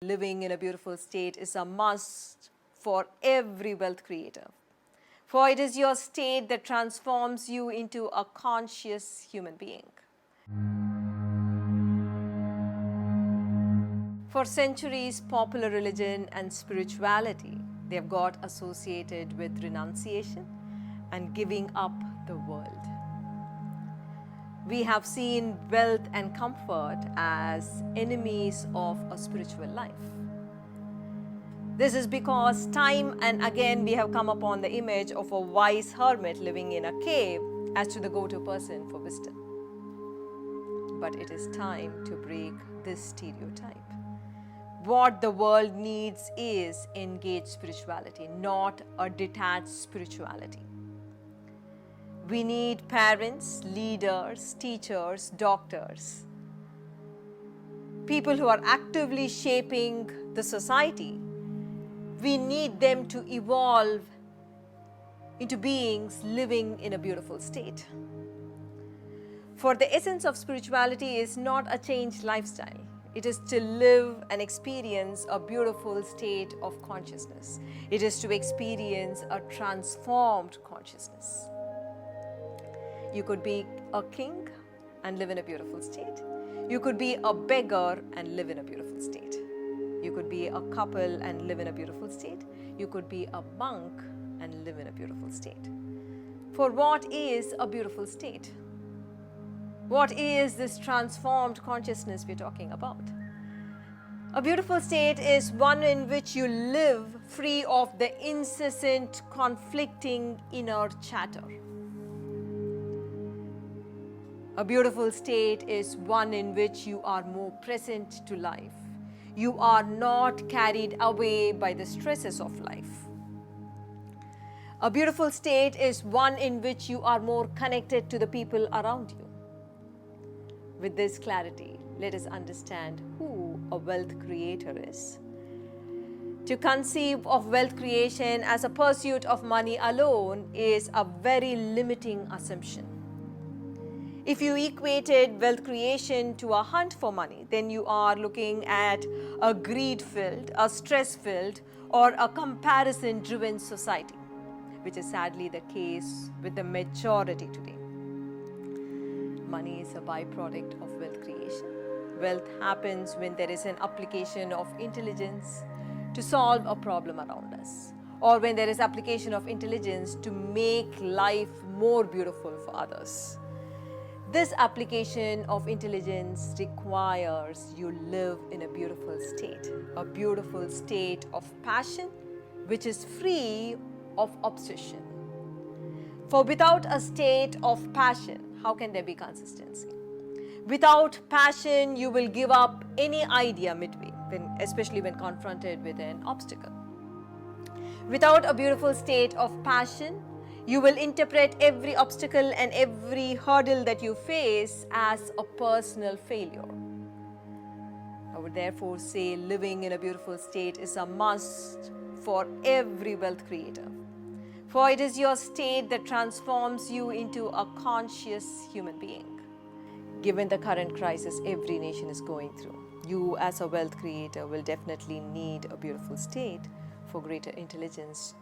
Living in a beautiful state is a must for every wealth creator. For it is your state that transforms you into a conscious human being. For centuries, popular religion and spirituality, they have got associated with renunciation and giving up the world. We have seen wealth and comfort as enemies of a spiritual life. This is because time and again we have come upon the image of a wise hermit living in a cave as to the go-to person for wisdom. But it is time to break this stereotype. What the world needs is engaged spirituality, not a detached spirituality. We need parents, leaders, teachers, doctors, people who are actively shaping the society. We need them to evolve into beings living in a beautiful state. For the essence of spirituality is not a changed lifestyle. It is to live and experience a beautiful state of consciousness. It is to experience a transformed consciousness. You could be a king and live in a beautiful state. You could be a beggar and live in a beautiful state. You could be a couple and live in a beautiful state. You could be a monk and live in a beautiful state. For what is a beautiful state? What is this transformed consciousness we're talking about? A beautiful state is one in which you live free of the incessant, conflicting inner chatter. A beautiful state is one in which you are more present to life. You are not carried away by the stresses of life. A beautiful state is one in which you are more connected to the people around you. With this clarity, let us understand who a wealth creator is. To conceive of wealth creation as a pursuit of money alone is a very limiting assumption. If you equated wealth creation to a hunt for money, then you are looking at a greed-filled, a stress-filled, or a comparison-driven society, which is sadly the case with the majority today. Money is a byproduct of wealth creation. Wealth happens when there is an application of intelligence to solve a problem around us, or when there is application of intelligence to make life more beautiful for others. This application of intelligence requires you live in a beautiful state of passion, which is free of obsession. For without a state of passion, how can there be consistency? Without passion, you will give up any idea midway, especially when confronted with an obstacle. Without a beautiful state of passion, you will interpret every obstacle and every hurdle that you face as a personal failure. I would therefore say living in a beautiful state is a must for every wealth creator. For it is your state that transforms you into a conscious human being. Given the current crisis every nation is going through, you as a wealth creator will definitely need a beautiful state for greater intelligence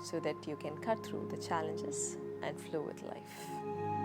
so that you can cut through the challenges and flow with life.